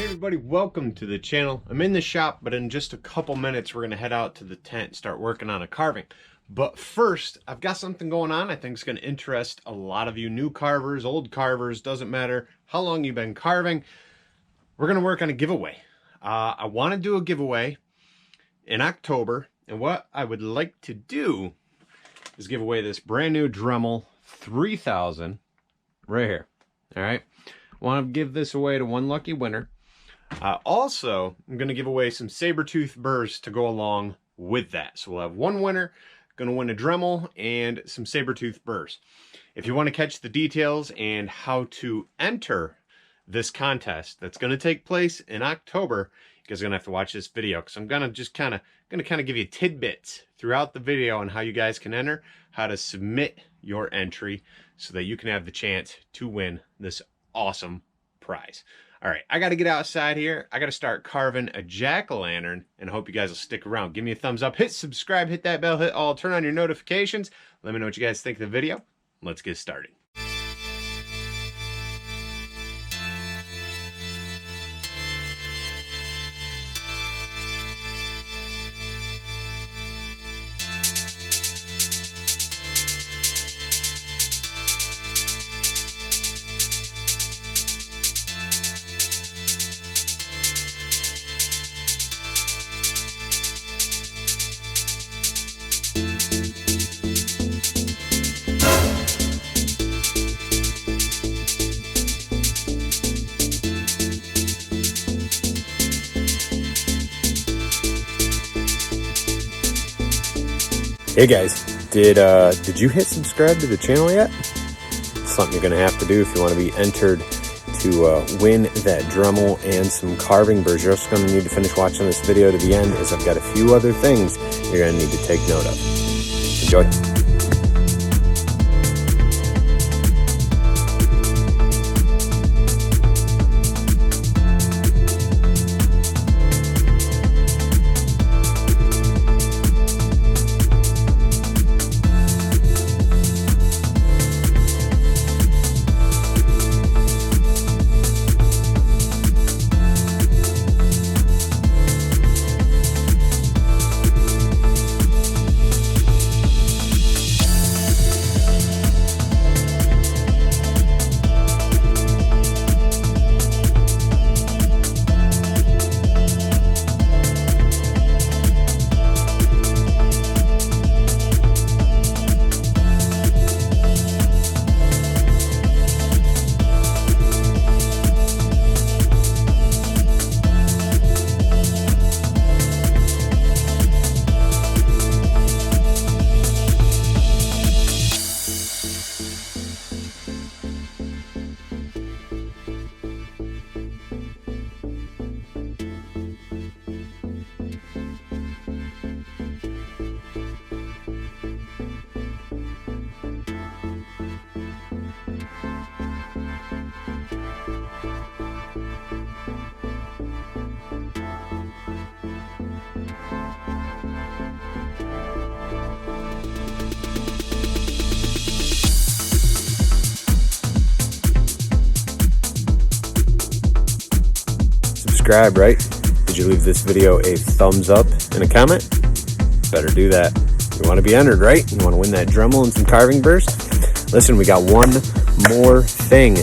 Hey everybody, welcome to the channel. I'm in the shop, but in just a couple minutes we're going to head out to the tent and start working on a carving. But first, I've got something going on I think is going to interest a lot of you new carvers, old carvers, doesn't matter how long you've been carving. We're going to work on a giveaway. I want to do a giveaway in October, and what I would like to do is give away this brand new Dremel 3000 right here. All right, I want to give this away to one lucky winner. Also, I'm going to give away some Saburrtooth burrs to go along with that. So we'll have one winner, going to win a Dremel and some Saburrtooth burrs. If you want to catch the details and how to enter this contest that's going to take place in October, you guys are going to have to watch this video, because I'm going to just kind of give you tidbits throughout the video on how you guys can enter, how to submit your entry so that you can have the chance to win this awesome prize. All right, I got to get outside here. I got to start carving a jack-o'-lantern, and I hope you guys will stick around. Give me a thumbs up, hit subscribe, hit that bell, hit all, turn on your notifications. Let me know what you guys think of the video. Let's get started. Hey guys, did you hit subscribe to the channel yet? It's something you're going to have to do if you want to be entered to win that Dremel and some carving burrs. You're also going to need to finish watching this video to the end, as I've got a few other things you're going to need to take note of. Enjoy. Subscribe, right? Did you leave this video a thumbs up and a comment? Better do that. You want to be entered, right? You want to win that Dremel and some carving burrs? Listen, we got one more thing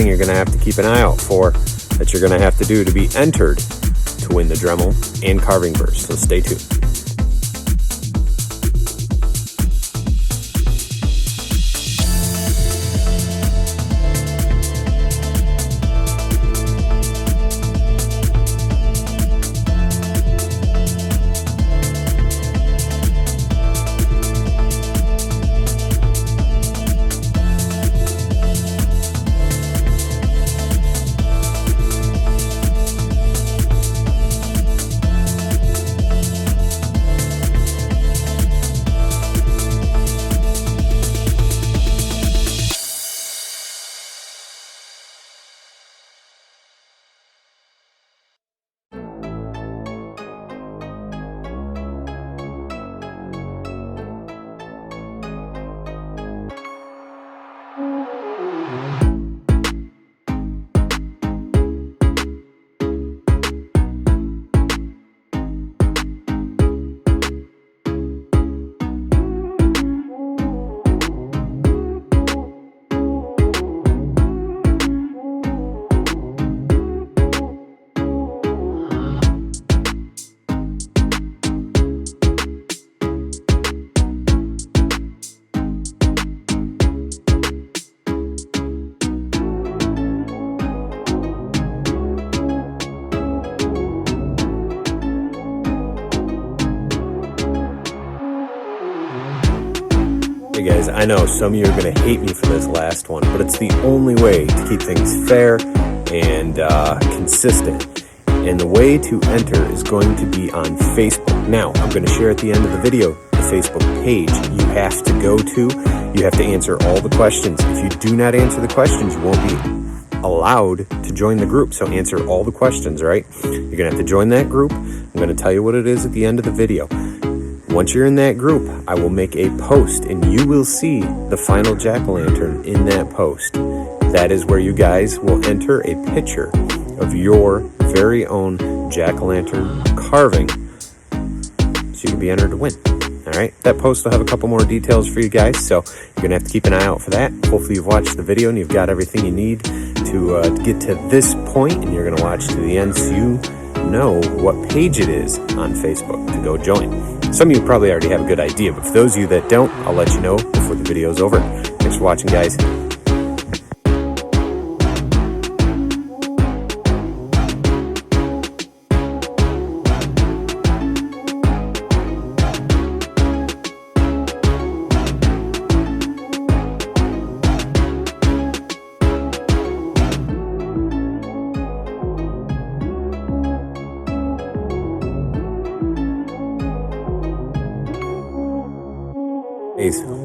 you're going to have to keep an eye out for, that you're going to have to do to be entered to win the Dremel and carving burrs. So stay tuned. guys, I know some of you are going to hate me for this last one, but it's the only way to keep things fair and consistent. And the way to enter is going to be on Facebook. Now, I'm going to share at the end of the video the Facebook page you have to go to. You have to answer all the questions. If you do not answer the questions, you won't be allowed to join the group. So answer all the questions, right? You're going to have to join that group. I'm going to tell you what it is at the end of the video. Once you're in that group, I will make a post and you will see the final jack-o'-lantern in that post. That is where you guys will enter a picture of your very own jack-o'-lantern carving, so you can be entered to win. All right, that post will have a couple more details for you guys, so you're gonna have to keep an eye out for that. Hopefully you've watched the video and you've got everything you need to get to this point, and you're gonna watch to the end so you know what page it is on Facebook to go join. Some of you probably already have a good idea, but for those of you that don't, I'll let you know before the video is over. Thanks for watching, guys.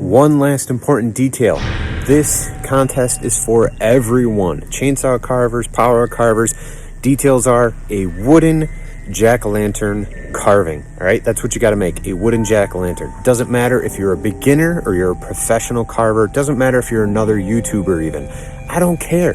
One last important detail. This contest is for everyone. Chainsaw carvers, power carvers. Details are a wooden jack-o'-lantern carving. All right, that's what you got to make, a wooden jack-o'-lantern. Doesn't matter if you're a beginner or you're a professional carver. Doesn't matter if you're another YouTuber even. I don't care.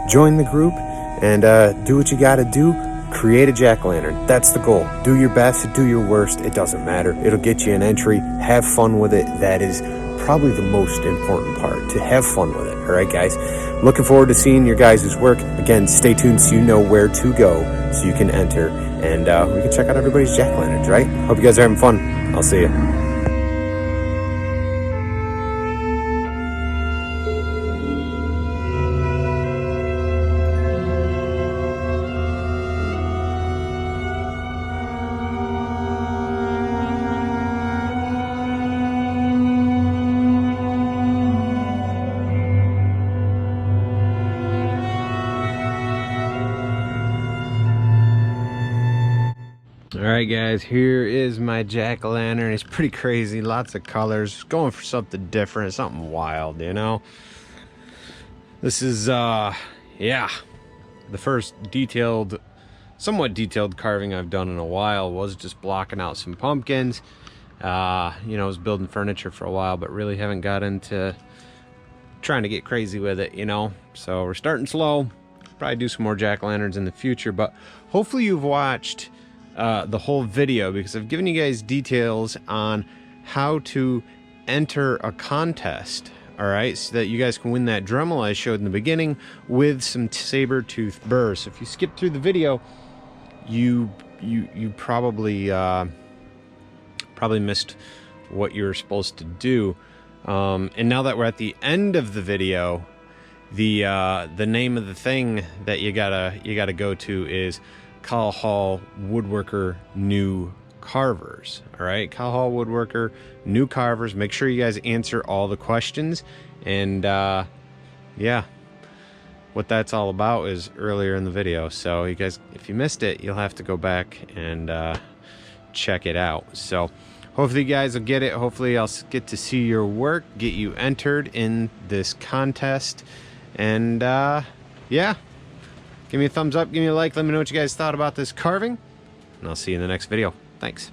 Join the group and do what you got to do. Create a jack-o'-lantern. That's the goal. Do your best, do your worst. It doesn't matter. It'll get you an entry. Have fun with it. That is probably the most important part, to have fun with it. All right, guys. Looking forward to seeing your guys' work. Again, stay tuned so you know where to go so you can enter. And we can check out everybody's jack-o'-lanterns, right? Hope you guys are having fun. I'll see you. Alright guys, here is my jack-o'-lantern. It's pretty crazy, lots of colors, going for something different, something wild, you know. This is yeah, the first somewhat detailed carving I've done in a while. Was just blocking out some pumpkins. You know, I was building furniture for a while, but really haven't got into trying to get crazy with it, you know. So we're starting slow. Probably do some more jack-o'-lanterns in the future, but hopefully you've watched the whole video, because I've given you guys details on how to enter a contest, all right, so that you guys can win that Dremel I showed in the beginning with some Saburrtooth burrs. So if you skip through the video, you probably missed what you were supposed to do. And now that we're at the end of the video, the name of the thing that you gotta go to is Kyle Hall Woodworker New Carvers. All right, Kyle Hall Woodworker New Carvers. Make sure you guys answer all the questions, and yeah, what that's all about is earlier in the video. So you guys, if you missed it, you'll have to go back and check it out. So hopefully you guys will get it. Hopefully I'll get to see your work, get you entered in this contest, and yeah, give me a thumbs up, give me a like, let me know what you guys thought about this carving, and I'll see you in the next video. Thanks.